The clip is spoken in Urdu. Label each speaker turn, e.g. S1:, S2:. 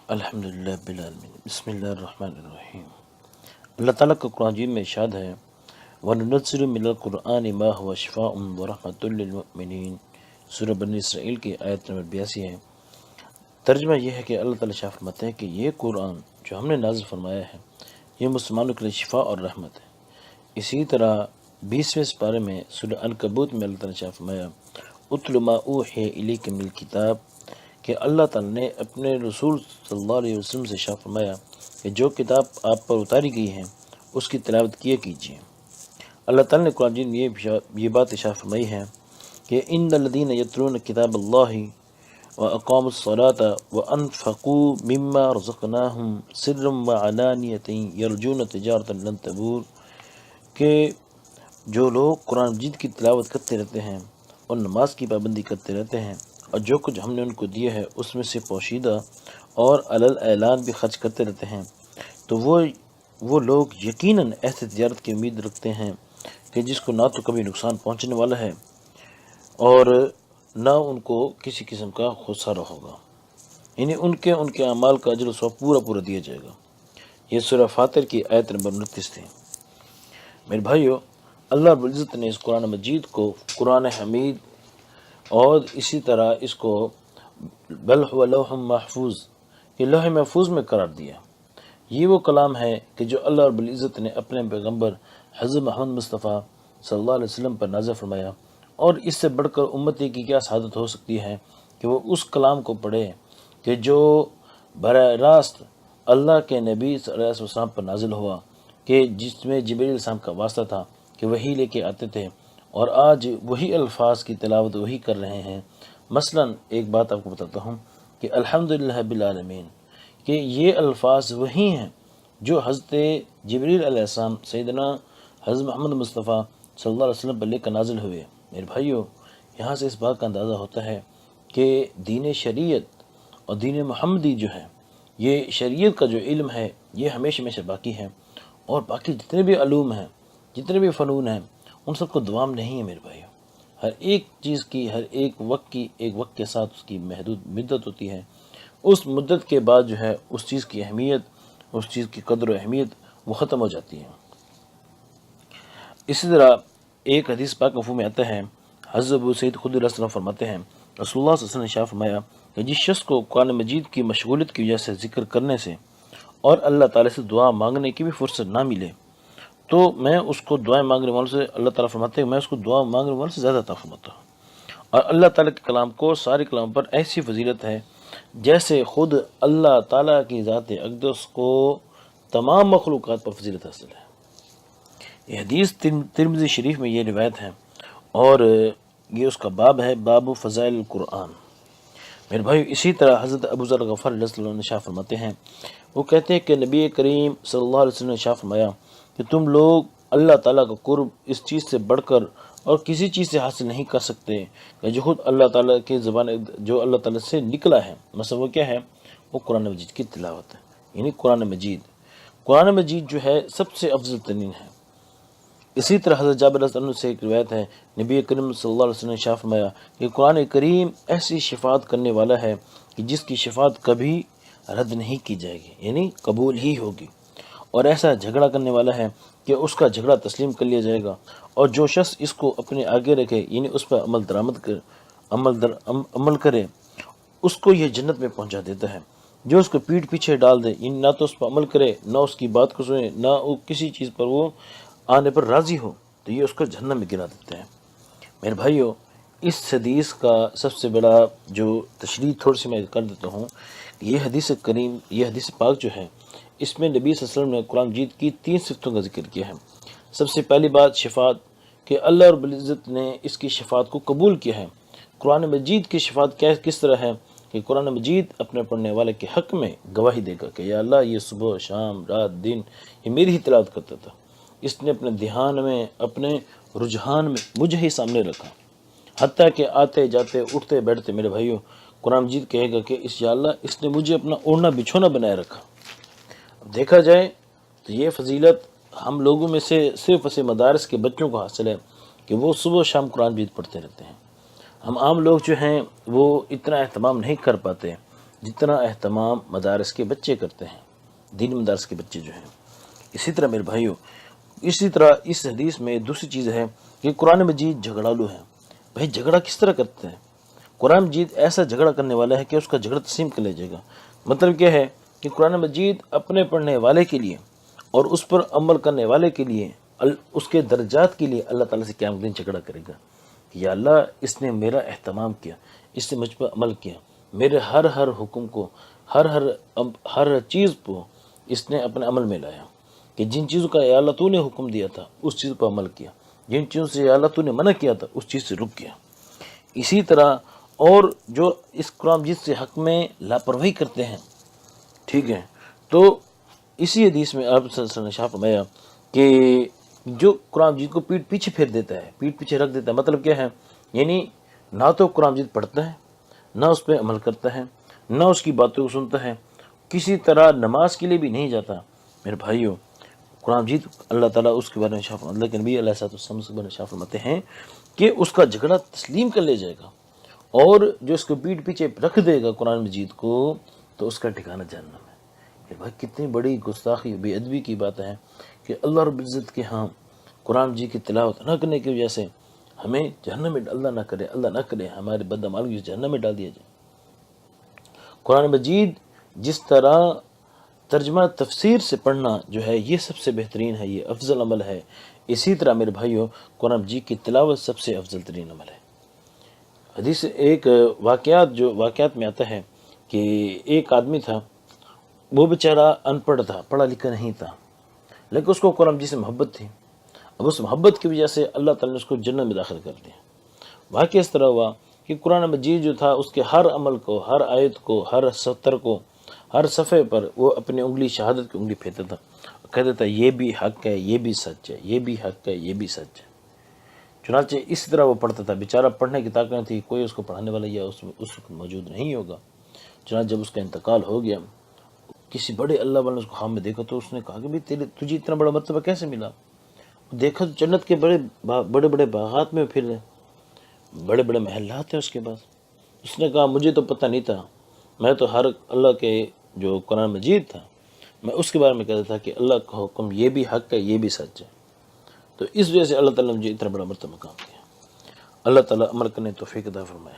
S1: الحمدللہ رب العالمین، بسم اللہ الرحمن الرحیم۔ اللہ تعالیٰ کا قرآن عظیم میں ارشاد ہے وَنُنَزِّلُ مِنَ الْقُرْآنِ مَا هُوَ شِفَاءٌ وَرَحْمَةٌ لِلْمُؤْمِنِينَ، سورہ بنی اسرائیل کی آیت نمبر 82 ہے۔ ترجمہ یہ ہے کہ اللہ تعالیٰ شاہ فرماتے ہیں کہ یہ قرآن جو ہم نے نازل فرمایا ہے یہ مسلمانوں کے لیے شفا اور رحمت ہے۔ اسی طرح 20ویں سپارے میں سورہ عنکبوت میں اللہ تعالیٰ شاہ فرمایا اُتْلُ مَا أُوحِیَ إِلَیْکَ مِنَ الْکِتَابِ، کہ اللہ تعالیٰ نے اپنے رسول صلی اللہ علیہ وسلم سے شاہ فرمایا کہ جو کتاب آپ پر اتاری گئی ہے اس کی تلاوت کیا کیجیے۔ اللہ تعالیٰ نے قرآن میں یہ بات ارشاد فرمائی ہے کہ ان الذین یتلون کتاب اللہ واقاموا الصلاة وانفقوا مما رزقناہم سرا وعلانیۃ یرجون تجارۃ لن تبور، کہ جو لوگ قرآن مجید کی تلاوت کرتے رہتے ہیں اور نماز کی پابندی کرتے رہتے ہیں اور جو کچھ ہم نے ان کو دیا ہے اس میں سے پوشیدہ اور علل اعلان بھی خرچ کرتے رہتے ہیں، تو وہ لوگ یقیناً ایسے تجارت کی امید رکھتے ہیں کہ جس کو نہ تو کبھی نقصان پہنچنے والا ہے اور نہ ان کو کسی قسم کا خسارہ ہوگا، یعنی ان کے اعمال کا اجر و ثواب پورا دیا جائے گا۔ یہ سورہ فاطر کی آیت نمبر 29 تھی۔ میرے بھائیو، اللہ رب العزت نے اس قرآن مجید کو قرآن حمید اور اسی طرح اس کو بل هو لوح محفوظ، یہ لوح محفوظ میں قرار دیا۔ یہ وہ کلام ہے کہ جو اللہ رب العزت نے اپنے پیغمبر حضرت محمد مصطفیٰ صلی اللہ علیہ وسلم پر نازل فرمایا، اور اس سے بڑھ کر امتی کی کیا سعادت ہو سکتی ہے کہ وہ اس کلام کو پڑھے کہ جو براہ راست اللہ کے نبی صلی اللہ علیہ وسلم پر نازل ہوا، کہ جس میں جبریل علیہ السلام کا واسطہ تھا کہ وہی لے کے آتے تھے، اور آج وہی الفاظ کی تلاوت وہی کر رہے ہیں۔ مثلا ایک بات آپ کو بتاتا ہوں کہ الحمدللہ رب العالمین، کہ یہ الفاظ وہی ہیں جو حضرت جبریل علیہ السلام سیدنا حضرت محمد مصطفیٰ صلی اللہ علیہ وسلم پر لے کر نازل ہوئے۔ میرے بھائیو، یہاں سے اس بات کا اندازہ ہوتا ہے کہ دین شریعت اور دین محمدی جو ہے، یہ شریعت کا جو علم ہے یہ ہمیشہ باقی ہے، اور باقی جتنے بھی علوم ہیں، جتنے بھی فنون ہیں، ان سب کو دوام نہیں ہے۔ میرے بھائیو، ہر ایک چیز کی ہر ایک وقت کے ساتھ اس کی محدود مدت ہوتی ہے۔ اس مدت کے بعد جو ہے اس چیز کی اہمیت، اس چیز کی قدر و اہمیت وہ ختم ہو جاتی ہے۔ اسی طرح ایک حدیث پاک مفہوم میں آتا ہے، حضرت ابو سعید خدری رضی اللہ عنہ فرماتے ہیں رسول اللہ صلی اللہ علیہ وسلم نے ارشاد فرمایا کہ جس شخص کو قرآن مجید کی مشغولیت کی وجہ سے ذکر کرنے سے اور اللہ تعالیٰ سے دعا مانگنے کی بھی فرصت نہ ملے تو میں اس کو دعائیں مانگنے والوں سے، اللہ تعالیٰ فرماتے ہیں میں اس کو دعا مانگنے والوں سے زیادہ عطا فرماتا ہوں۔ اور اللہ تعالیٰ کے کلام کو سارے کلام پر ایسی فضیلت ہے جیسے خود اللہ تعالیٰ کی ذات اقدس کو تمام مخلوقات پر فضیلت حاصل ہے۔ یہ حدیث ترمذی شریف میں یہ روایت ہے، اور یہ اس کا باب ہے، باب فضائل القرآن۔ میرے بھائی، اسی طرح حضرت ابو ذر غفاری رضی اللہ عنہ شاہ فرماتے ہیں، وہ کہتے ہیں کہ نبی کریم صلی اللہ علیہ وسلم نے شاہ فرمایا کہ تم لوگ اللہ تعالیٰ کا قرب اس چیز سے بڑھ کر اور کسی چیز سے حاصل نہیں کر سکتے کہ جو خود اللہ تعالیٰ کی زبان، جو اللہ تعالیٰ سے نکلا ہے۔ مثلا وہ کیا ہے؟ وہ قرآن مجید کی تلاوت ہے، یعنی قرآن مجید جو ہے سب سے افضل ترین ہے۔ اسی طرح حضرت جابر رضی اللہ عنہ سے ایک روایت ہے، نبی کریم صلی اللہ علیہ وسلم نے ارشاد فرمایا کہ قرآن کریم ایسی شفاعت کرنے والا ہے کہ جس کی شفاعت کبھی رد نہیں کی جائے گی، یعنی قبول ہی ہوگی، اور ایسا جھگڑا کرنے والا ہے کہ اس کا جھگڑا تسلیم کر لیا جائے گا، اور جو شخص اس کو اپنے آگے رکھے، یعنی اس پر عمل کرے، اس کو یہ جنت میں پہنچا دیتا ہے۔ جو اس کو پیٹھ پیچھے ڈال دے، یعنی نہ تو اس پر عمل کرے، نہ اس کی بات کو سنے، نہ وہ کسی چیز پر وہ آنے پر راضی ہو، تو یہ اس کو جہنم میں گرا دیتے ہیں۔ میرے بھائیو، اس حدیث کا سب سے بڑا جو تشریح تھوڑی سی میں کر دیتا ہوں، یہ حدیث پاک جو ہے، اس میں نبی صلی اللہ علیہ وسلم نے قرآن مجید کی 3 صفتوں کا ذکر کیا ہے۔ سب سے پہلی بات شفاعت، کہ اللہ رب العزت نے اس کی شفاعت کو قبول کیا ہے۔ قرآن مجید کی شفاعت کس طرح ہے کہ قرآن مجید اپنے پڑھنے والے کے حق میں گواہی دے گا کہ یا اللہ، یہ صبح شام رات دن یہ میری ہی تلاوت کرتا تھا، اس نے اپنے دھیان میں، اپنے رجحان میں مجھے ہی سامنے رکھا، حتیٰ کہ آتے جاتے اٹھتے بیٹھتے میرے بھائیوں قرآن مجید کہے گا کہ یا اللہ، اس نے مجھے اپنا اوڑھنا بچھونا بنائے رکھا۔ اب دیکھا جائے تو یہ فضیلت ہم لوگوں میں سے صرف اسے مدارس کے بچوں کو حاصل ہے کہ وہ صبح شام قرآن مجید پڑھتے رہتے ہیں۔ ہم عام لوگ جو ہیں وہ اتنا اہتمام نہیں کر پاتے، جتنا اہتمام مدارس کے بچے کرتے ہیں، دینی مدارس کے بچے جو ہیں. اسی طرح میرے بھائیوں، اسی طرح اس حدیث میں دوسری چیز ہے کہ قرآن مجید جھگڑالو ہے. بھائی جھگڑا کس طرح کرتے ہیں؟ قرآن مجید ایسا جھگڑا کرنے والا ہے کہ اس کا جھگڑا تسلیم کر لے جائے گا. مطلب کیا ہے کہ قرآن مجید اپنے پڑھنے والے کے لیے اور اس پر عمل کرنے والے کے لیے، اس کے درجات کے لیے اللہ تعالیٰ سے قیامت دن جھگڑا کرے گا. یا اللہ، اس نے میرا اہتمام کیا، اس نے مجھ پر عمل کیا، میرے ہر حکم کو، ہر چیز کو اس نے اپنے عمل میں لایا، کہ جن چیزوں کا یا اللہ تو نے حکم دیا تھا اس چیز پر عمل کیا، جن چیزوں سے یا اللہ تو نے منع کیا تھا اس چیز سے رک گیا. اسی طرح اور جو اس قرآن مجید سے حق میں لاپرواہی کرتے ہیں، ٹھیک ہے، تو اسی حدیث میں آپ صلی اللہ علیہ وسلم نے شاہ فرمایا کہ جو قرآن مجید کو پیٹھ پیچھے پھیر دیتا ہے، پیٹھ پیچھے رکھ دیتا ہے، مطلب کیا ہے، یعنی نہ تو قرآن مجید پڑھتا ہے، نہ اس پہ عمل کرتا ہے، نہ اس کی باتوں کو سنتا ہے، کسی طرح نماز کے لیے بھی نہیں جاتا. میرے بھائیوں، قرآن مجید اللہ تعالیٰ اس کے بارے میں شاہ اللہ کے نبی علیہ السلام کے بارے میں شاہ فرماتے ہیں کہ اس کا جھگڑا تسلیم کر لے جائے گا، اور جو اس کو پیٹھ پیچھے رکھ دے گا قرآن مجید کو، تو اس کا ٹھکانہ جہنم ہے. کہ بھائی کتنی بڑی گستاخی، بے ادبی کی بات ہے کہ اللہ رب العزت کے ہاں قرآن مجید کی تلاوت نہ کرنے کی وجہ سے ہمیں جہنم میں اللہ نہ کرے ہمارے بدعمالی کو جہنم میں ڈال دیا جائے. قرآن مجید جس طرح ترجمہ تفسیر سے پڑھنا جو ہے یہ سب سے بہترین ہے، یہ افضل عمل ہے. اسی طرح میرے بھائیوں، قرآن مجید کی تلاوت سب سے افضل ترین عمل ہے. حدیث ایک واقعات میں آتا ہے کہ ایک آدمی تھا، وہ بیچارہ ان پڑھ تھا، پڑھا لکھا نہیں تھا، لیکن اس کو قرآن مجید سے محبت تھی. اب اس محبت کی وجہ سے اللہ تعالیٰ نے اس کو جنت میں داخل کر دیا. واقعہ اس طرح ہوا کہ قرآن مجید جو تھا اس کے ہر عمل کو، ہر آیت کو، ہر سطر کو، ہر صفحے پر وہ اپنی انگلی، شہادت کی انگلی پھیرتا تھا، کہتا تھا یہ بھی حق ہے، یہ بھی سچ ہے، یہ بھی حق ہے، یہ بھی سچ ہے. چنانچہ اسی طرح وہ پڑھتا تھا. بیچارہ پڑھنے کی طاقت نہیں تھی، کوئی اس کو پڑھانے والا یا اس وقت موجود نہیں ہوگا. چنانچہ جب اس کا انتقال ہو گیا، کسی بڑے اللہ والے نے اس کو خواب میں دیکھا تو اس نے کہا کہ بھائی تجھے اتنا بڑا مرتبہ کیسے ملا؟ دیکھا تو جنت کے بڑے بڑے باغات میں پھر بڑے بڑے محلات ہیں اس کے پاس. اس نے کہا مجھے تو پتہ نہیں تھا، میں تو ہر اللہ کے جو قرآن مجید تھا میں اس کے بارے میں کہتا تھا کہ اللہ کا حکم یہ بھی حق ہے، یہ بھی سچ ہے. تو اس وجہ سے اللہ تعالیٰ نے مجھے اتنا بڑا مرتبہ مقام دیا. اللہ تعالیٰ عمل کرنے توفیق عطا فرمائے.